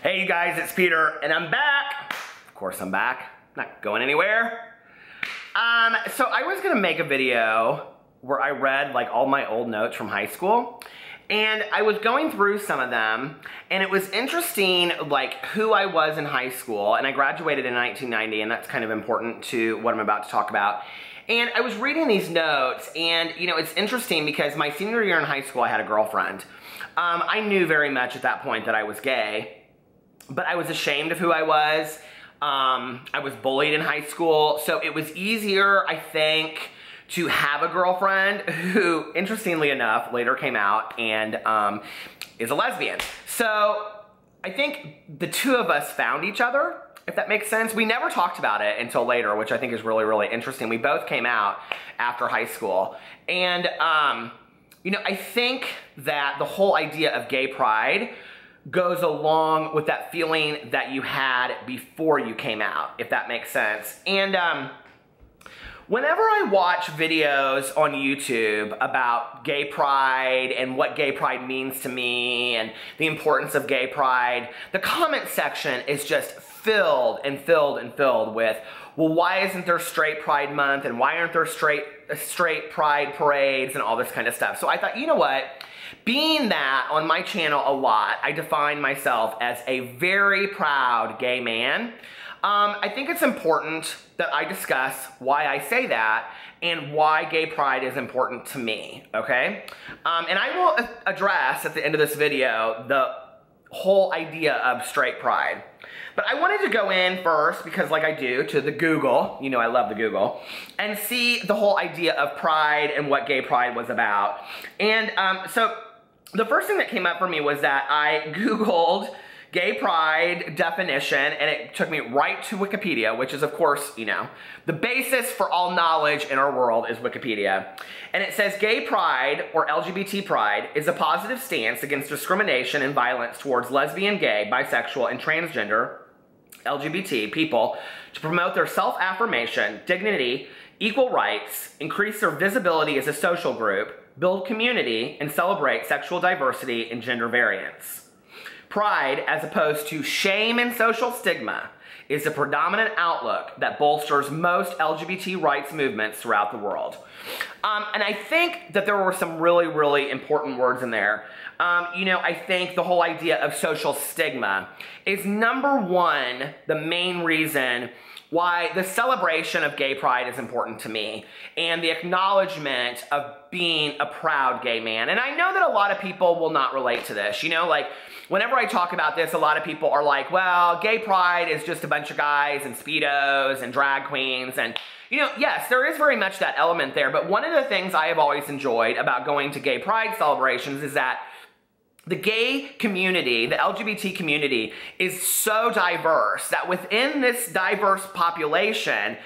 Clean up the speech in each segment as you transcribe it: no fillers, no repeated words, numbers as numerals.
Hey you guys, it's Peter, and I'm back. Of course I'm back, not going anywhere. So I was gonna make a video where I read like all my old notes from high school, and I was going through some of them, and it was interesting like who I was in high school, and I graduated in 1990, and that's kind of important to what I'm about to talk about. And I was reading these notes, and you know, it's interesting because my senior year in high school, I had a girlfriend. I knew very much at that point that I was gay, but I was ashamed of who I was. I was bullied in high school, so it was easier, I think, to have a girlfriend who, interestingly enough, later came out and is a lesbian. So I think the two of us found each other, if that makes sense. We never talked about it until later, which I think is really, really interesting. We both came out after high school. And, you know, I think that the whole idea of gay pride goes along with that feeling that you had before you came out, if that makes sense. And whenever I watch videos on YouTube about gay pride and what gay pride means to me and the importance of gay pride, the comment section is just filled and filled and filled with, well, why isn't there straight pride month, and why aren't there straight pride parades and all this kind of stuff. So I thought, you know what? Being that on my channel a lot, I define myself as a very proud gay man. I think it's important that I discuss why I say that and why gay pride is important to me, okay? And I will address at the end of this video the whole idea of straight pride. But I wanted to go in first, because like I do, to the Google, you know I love the Google, and see the whole idea of pride and what gay pride was about. And so the first thing that came up for me was that I Googled gay pride definition, and it took me right to Wikipedia, which is, of course, you know, the basis for all knowledge in our world is Wikipedia. And it says gay pride, or LGBT pride, is a positive stance against discrimination and violence towards lesbian, gay, bisexual, and transgender LGBT people to promote their self-affirmation, dignity, equal rights, increase their visibility as a social group, build community, and celebrate sexual diversity and gender variance. Pride, as opposed to shame and social stigma, is the predominant outlook that bolsters most LGBT rights movements throughout the world. And I think that there were some really, really important words in there. You know, I think the whole idea of social stigma is number one, the main reason why the celebration of gay pride is important to me, and the acknowledgement of being a proud gay man. And I know that a lot of people will not relate to this. You know, like, whenever I talk about this, a lot of people are like, well, gay pride is just a bunch of guys and Speedos and drag queens. And, you know, yes, there is very much that element there. But one of the things I have always enjoyed about going to gay pride celebrations is that the gay community, the LGBT community, is so diverse that within this diverse population,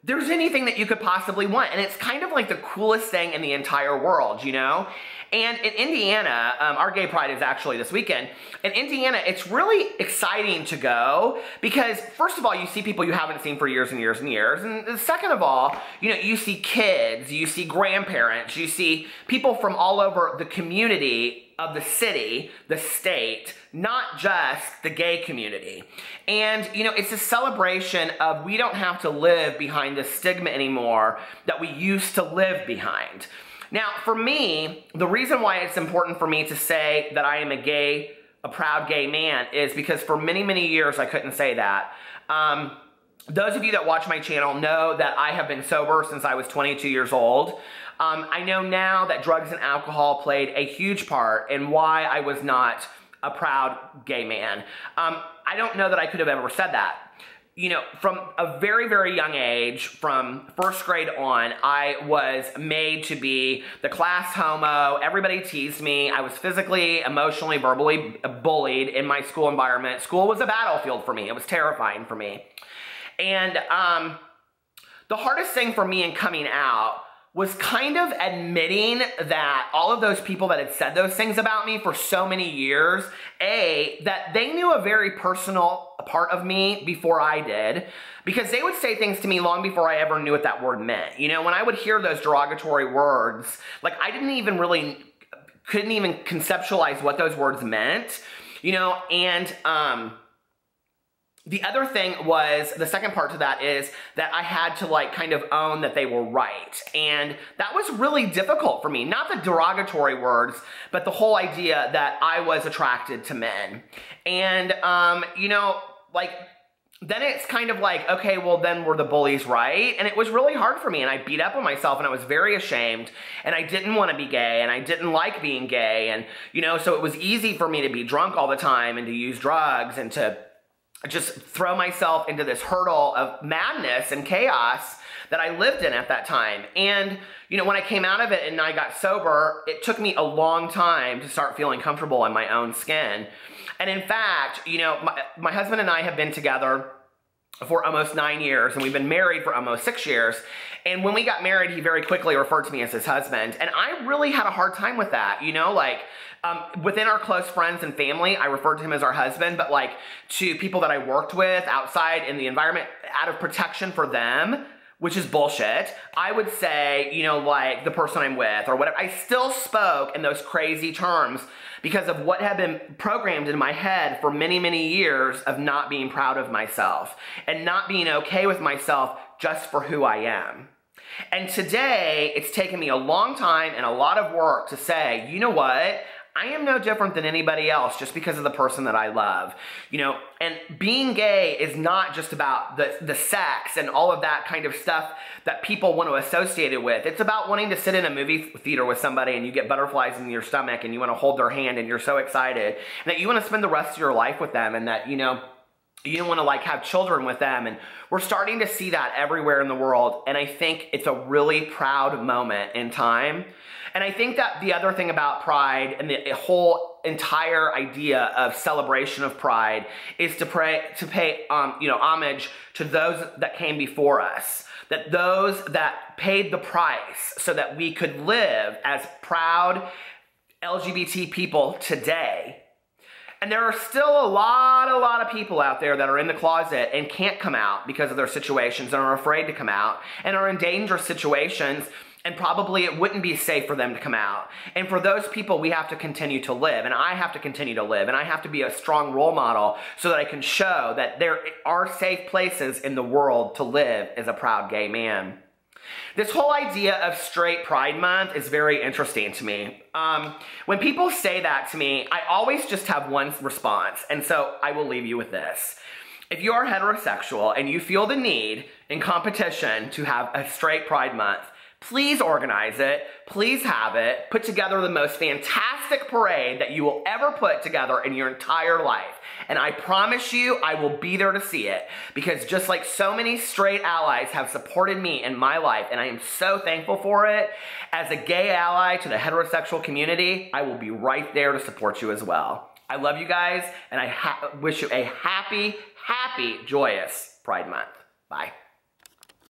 there's anything that you could possibly want. And it's kind of like the coolest thing in the entire world, you know? And in Indiana, our gay pride is actually this weekend. In Indiana, it's really exciting to go because, first of all, you see people you haven't seen for years and years and years. And second of all, you know, you see kids, you see grandparents, you see people from all over the community of the city, the state, not just the gay community. And, you know, it's a celebration of we don't have to live behind the stigma anymore that we used to live behind. Now, for me, the reason why it's important for me to say that I am a proud gay man is because for many, many years I couldn't say that. Those of you that watch my channel know that I have been sober since I was 22 years old. I know now that drugs and alcohol played a huge part in why I was not a proud gay man. I don't know that I could have ever said that. You know, from a very, very young age, from first grade on, I was made to be the class homo. Everybody teased me. I was physically, emotionally, verbally bullied in my school environment. School was a battlefield for me. It was terrifying for me. And the hardest thing for me in coming out was kind of admitting that all of those people that had said those things about me for so many years, that they knew a very personal part of me before I did, because they would say things to me long before I ever knew what that word meant. You know, when I would hear those derogatory words, like I couldn't even conceptualize what those words meant, you know, and The other thing was, the second part to that is that I had to like kind of own that they were right. And that was really difficult for me. Not the derogatory words, but the whole idea that I was attracted to men. And, you know, like, then it's kind of like, okay, well then were the bullies right? And it was really hard for me, and I beat up on myself, and I was very ashamed, and I didn't want to be gay, and I didn't like being gay, and, you know, so it was easy for me to be drunk all the time and to use drugs and to just throw myself into this hurdle of madness and chaos that I lived in at that time. And, you know, when I came out of it and I got sober, it took me a long time to start feeling comfortable in my own skin. And in fact, you know, my husband and I have been together for almost 9 years, and we've been married for almost 6 years. And when we got married, he very quickly referred to me as his husband. And I really had a hard time with that, you know, like, within our close friends and family, I referred to him as our husband, but like to people that I worked with outside in the environment, out of protection for them, which is bullshit, I would say, you know, like the person I'm with or whatever. I still spoke in those crazy terms because of what had been programmed in my head for many, many years of not being proud of myself and not being okay with myself just for who I am. And today, it's taken me a long time and a lot of work to say, you know what? I am no different than anybody else just because of the person that I love, you know, and being gay is not just about the sex and all of that kind of stuff that people want to associate it with. It's about wanting to sit in a movie theater with somebody and you get butterflies in your stomach and you want to hold their hand and you're so excited and that you want to spend the rest of your life with them and that, you know, you don't want to like have children with them. And we're starting to see that everywhere in the world. And I think it's a really proud moment in time. And I think that the other thing about pride and the whole entire idea of celebration of pride is to pay you know, homage to those that came before us, that those that paid the price so that we could live as proud LGBT people today. And there are still a lot of people out there that are in the closet and can't come out because of their situations and are afraid to come out and are in dangerous situations. And probably it wouldn't be safe for them to come out. And for those people, we have to continue to live. And I have to continue to live. And I have to be a strong role model so that I can show that there are safe places in the world to live as a proud gay man. This whole idea of straight Pride Month is very interesting to me. When people say that to me, I always just have one response. And so I will leave you with this. If you are heterosexual and you feel the need in competition to have a straight Pride Month, please organize it, please have it, put together the most fantastic parade that you will ever put together in your entire life. And I promise you, I will be there to see it. Because just like so many straight allies have supported me in my life, and I am so thankful for it, as a gay ally to the heterosexual community, I will be right there to support you as well. I love you guys, and I wish you a happy, joyous Pride Month. Bye.